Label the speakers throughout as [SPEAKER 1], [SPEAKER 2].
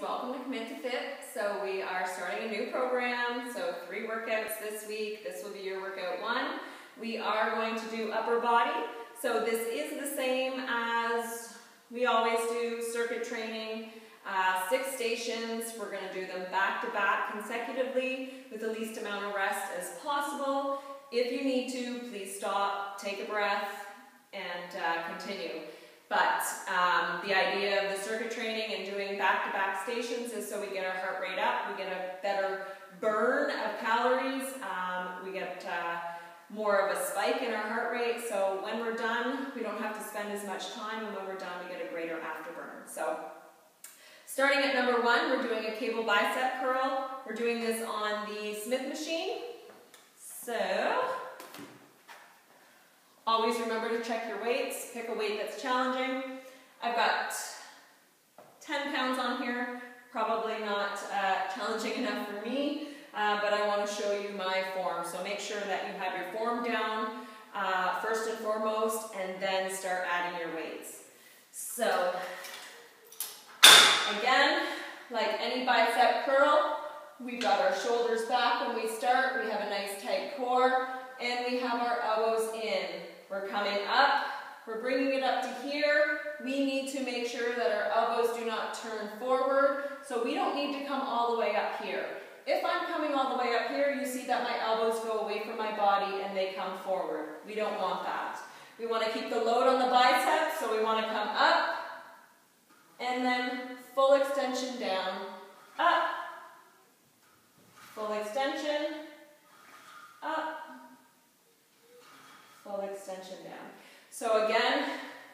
[SPEAKER 1] welcome to Commit2Fit. So we are starting a new program, so 3 workouts this week. This will be your workout 1. We are going to do upper body. So this is the same as we always do, circuit training, 6 stations. We're going to do them back to back consecutively with the least amount of rest as possible. If you need to, please stop, take a breath, and continue. But the idea of the circuit training and doing back-to-back stations is so we get our heart rate up, we get a better burn of calories, we get more of a spike in our heart rate, so when we're done, we don't have to spend as much time, and when we're done, we get a greater afterburn. So, starting at number 1, we're doing a cable bicep curl. We're doing this on the Smith machine. So, always remember to check your weights, pick a weight that's challenging. I've got 10 pounds on here, probably not challenging enough for me, but I want to show you my form. So make sure that you have your form down first and foremost, and then start adding your weights. So again, like any bicep curl, we've got our shoulders back when we start, we have a nice tight core, and we have our elbows in. We're coming up, we're bringing it up to here. We need to make sure that our elbows do not turn forward, so we don't need to come all the way up here. If I'm coming all the way up here, you see that my elbows go away from my body and they come forward. We don't want that. We want to keep the load on the biceps, so we want to come up, and then full extension down, up, full extension, up, full extension down. So again,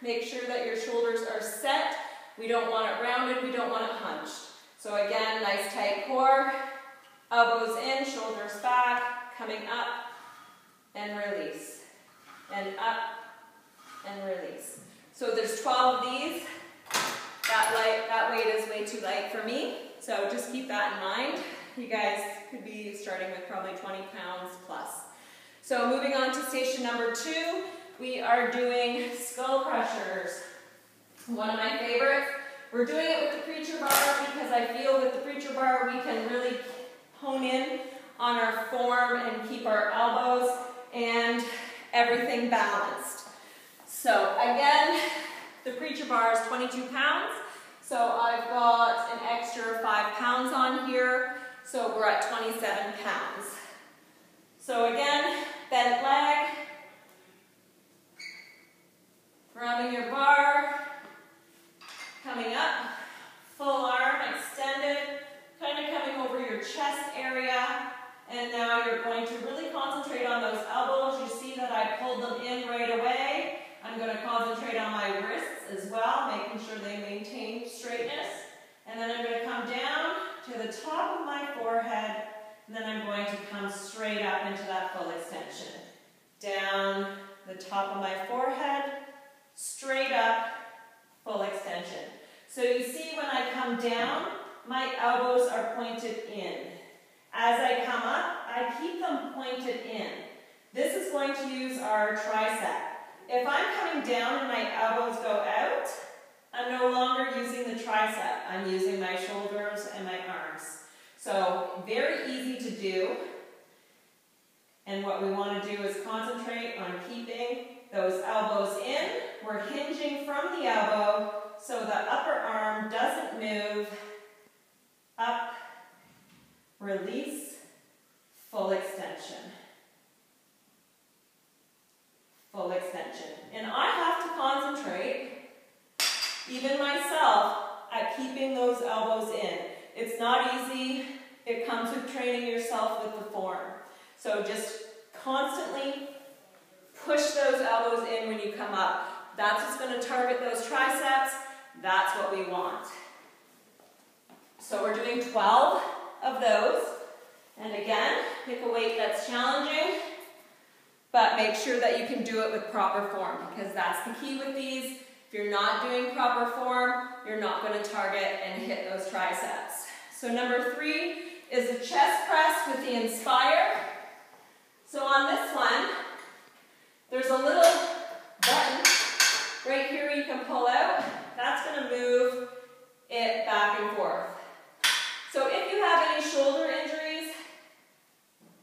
[SPEAKER 1] make sure that your shoulders are set. We don't want it rounded, we don't want it hunched. So again, nice tight core, elbows in, shoulders back, coming up, and release. And up, and release. So there's 12 of these. That weight is way too light for me, so just keep that in mind. You guys could be starting with probably 20 pounds plus. So moving on to station number 2, we are doing skull crushers. One of my favorites. We're doing it with the preacher bar because I feel with the preacher bar we can really hone in on our form and keep our elbows and everything balanced. So again, the preacher bar is 22 pounds. So I've got an extra 5 pounds on here. So we're at 27 pounds. So again, bent leg, grabbing your bar, coming up, full arm extended, kind of coming over your chest area, and now you're going to really concentrate on those elbows. You see that I pulled them in right away. I'm going to concentrate on my wrists as well, making sure they maintain straightness, and then I'm going to come down to the top of my forehead, and then I'm going to come straight up into that full extension. Down the top of my forehead, straight up, full extension. So you see when I come down, my elbows are pointed in. As I come up, I keep them pointed in. This is going to use our tricep. If I'm coming down and my elbows go out, I'm no longer using the tricep. I'm using my shoulders and my arms. So very easy to do, and what we want to do is concentrate on keeping those elbows in. We're hinging from the elbow so the upper arm doesn't move. Up, release, full extension. Full extension. And I have to concentrate, even myself, at keeping those elbows in. It's not easy. It comes with training yourself with the form. So just constantly push those elbows in when you come up. That's what's going to target those triceps. That's what we want. So we're doing 12 of those. And again, pick a weight that's challenging, but make sure that you can do it with proper form, because that's the key with these. If you're not doing proper form, you're not going to target and hit those triceps. So number 3 is the chest press with the Inspire. So on this one, there's a little button right here you can pull out. That's going to move it back and forth. shoulder injuries,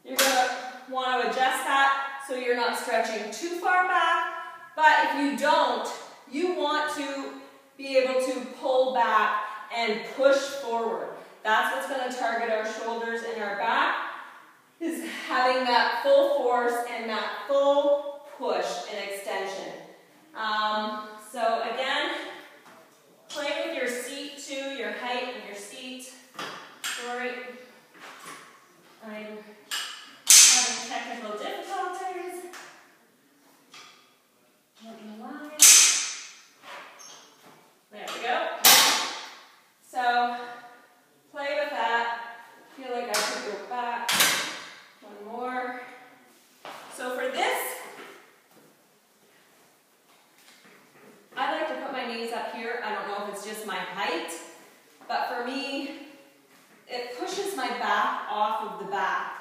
[SPEAKER 1] you're going to want to adjust that so you're not stretching too far back. But if you don't, you want to be able to pull back and push forward. That's what's going to target our shoulders and our back, is having that full force and that full push and extension. So again, play with your seat too, your height and your seat. Sorry, I'm having technical difficulties. Don't know why. There we go. So, play with that. Feel like I could go back. One more. So for this, I like to put my knees up here. I don't know if it's just my height, but for me, it pushes my back off of the back.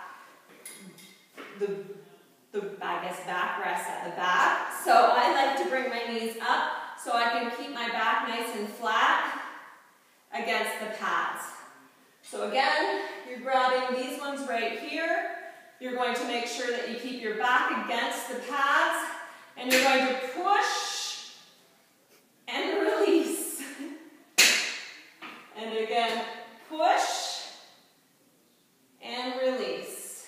[SPEAKER 1] I guess back rests at the back. So I like to bring my knees up so I can keep my back nice and flat against the pads. So again, you're grabbing these ones right here. You're going to make sure that you keep your back against the pads, and you're going to push and release. And again, push and release.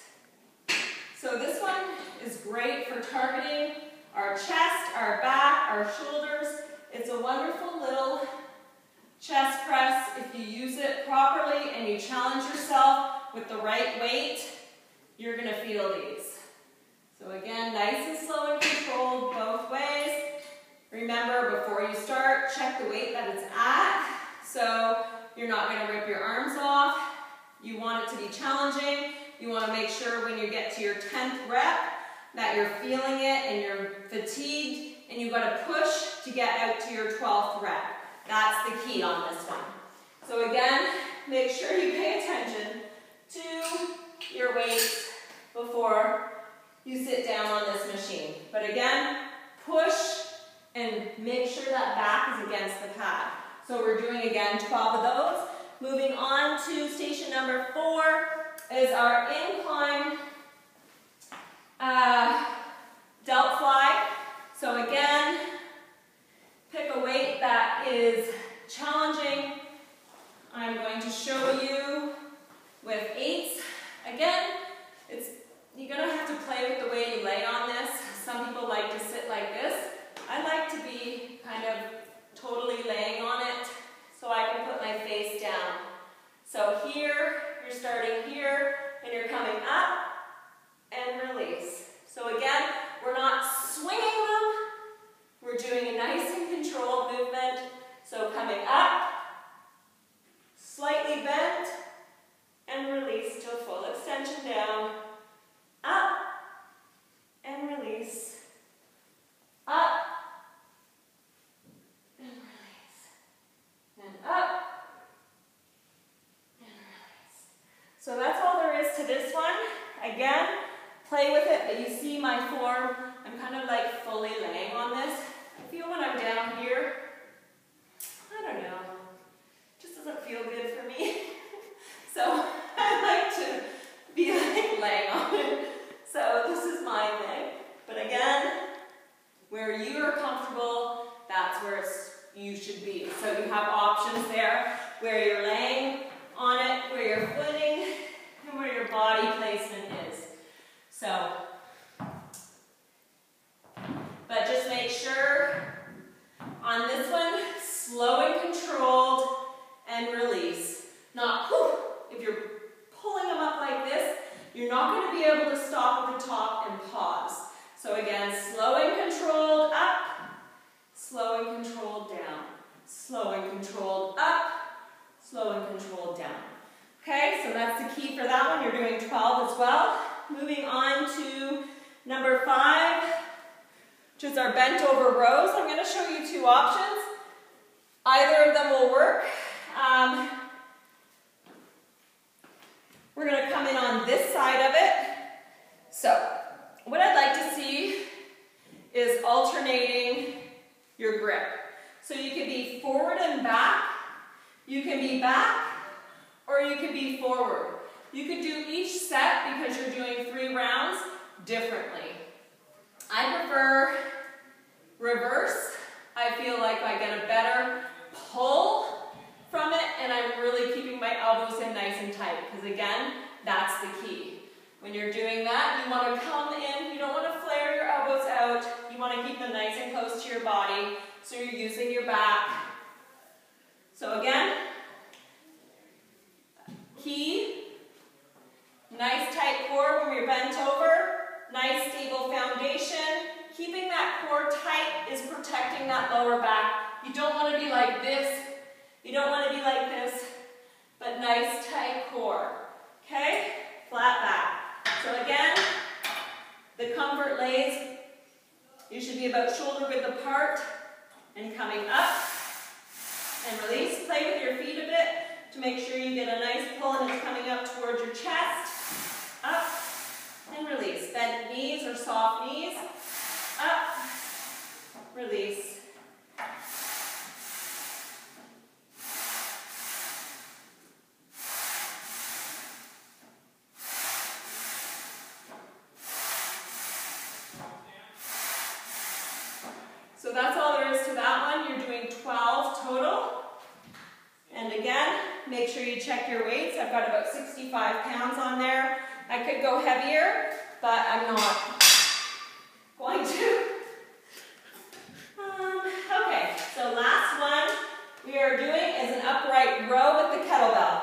[SPEAKER 1] So this one is great for targeting our chest, our back, our shoulders. It's a wonderful little chest press if you use it properly and you challenge yourself with the right weight. You're going to feel these. So again, nice and slow and controlled both ways. Remember, before you start, check the weight that it's at. So you're not going to rip your arms off. You want it to be challenging. You want to make sure when you get to your 10th rep that you're feeling it and you're fatigued, and you've got to push to get out to your 12th rep. That's the key on this one. So again, make sure you pay attention to your weight before you sit down on this machine. But again, push and make sure that back is against the pad. So we're doing again 12 of those. Moving on to station number 4 is our incline delt fly. So again, pick a weight that is challenging. I'm going to show you with 8s. Again, you're going to have to play with the way you lay on this. Some people like to sit like this. I like to be kind of totally laying on it so I can put my face down. So here, you're starting here, and you're coming up and release. So again, we're not swinging them. We're doing a nice and controlled movement. So coming up, slightly bent, and release to a full extension down. Up, and release. Up, and release. And up, and release. So that's all there is to this one. Again, play with it, but you see my form. I'm kind of like fully laying on this. I feel when I'm down here, I don't know, it just doesn't feel good for me. So I like to be like laying on it. So this is my thing. But again, where you are comfortable, that's where you should be. So you have options there where you're laying on it, where you're footing, and where your body placement is. So, but just make sure on this one, slow and controlled and release. Not, whew, if you're pulling them up like this, you're not going to be able to stop at the top and pause. So again, slow and controlled up, slow and controlled down, slow and controlled up, slow and controlled down. Okay, so that's the key for that one. You're doing 12 as well. Moving on to number 5, which is our bent over rows. I'm going to show you 2 options. Either of them will work. We're going to come in on this side of it. So, what I'd like to see is alternating your grip. So you can be forward and back, you can be back, or you can be forward. You could do each set, because you're doing 3 rounds, differently. I prefer reverse. I feel like I get a better pull from it, and I'm really keeping my elbows in nice and tight, because again, that's the key. When you're doing that, you want to come in, you don't want to flare your elbows out, you want to keep them nice and close to your body, so you're using your back. So again, key, nice tight core when you're bent over, nice stable foundation. Keeping that core tight is protecting that lower back. You don't want to be like this, you don't want to be like this, but nice tight core, okay? Flat back. So again, the comfort lays, you should be about shoulder width apart and coming up and release. Play with your feet a bit to make sure you get a nice pull and it's coming up towards your chest. Up and release. Bent knees or soft knees. Up, release. So that's all there is to that one. You're doing 12 total. And again, make sure you check your weights. I've got about 65 pounds on there. I could go heavier, but I'm not going to. Okay, so last one we are doing is an upright row with the kettlebell.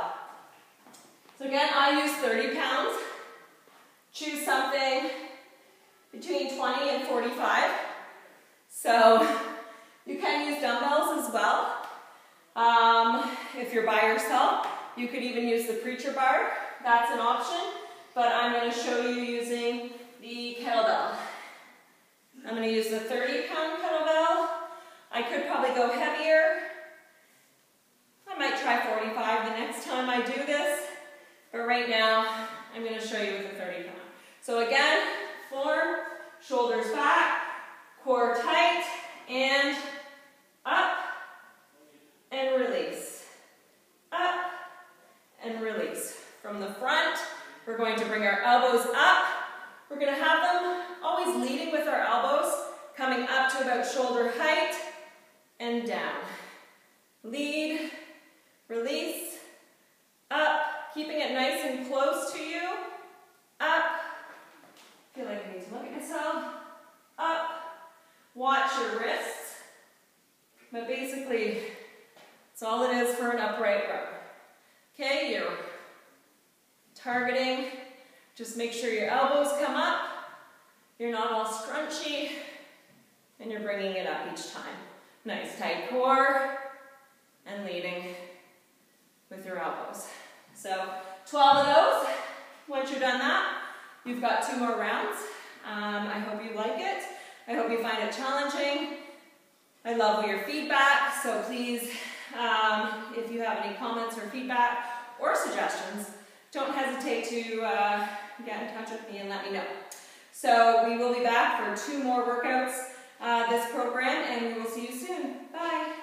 [SPEAKER 1] So again, I use 30 pounds. Choose something between 20 and 45. So you can use dumbbells as well. If you're by yourself, you could even use the preacher bar. That's an option, but I'm going to show you using the kettlebell. I'm going to use the 30-pound kettlebell. I could probably go heavier. I might try 45 the next time I do this, but right now I'm going to show you with the 30-pound. So again, form, shoulders back, core tight, and up, and release. Up, and release. From the front, we're going to bring our elbows up. We're going to have them always leading with our elbows, coming up to about shoulder height, and down. Lead, release, up, keeping it nice and close to you, up. Feel like I need to look at myself. Up. Watch your wrists. But basically, that's all it is for an upright row. Okay, you're targeting. Just make sure your elbows come up. You're not all scrunchy. And you're bringing it up each time. Nice tight core. And leading with your elbows. So 12 of those. Once you're done that, you've got 2 more rounds. I hope you like it. I hope you find it challenging. I love your feedback, so please, if you have any comments or feedback or suggestions, don't hesitate to get in touch with me and let me know. So we will be back for 2 more workouts this program, and we will see you soon. Bye.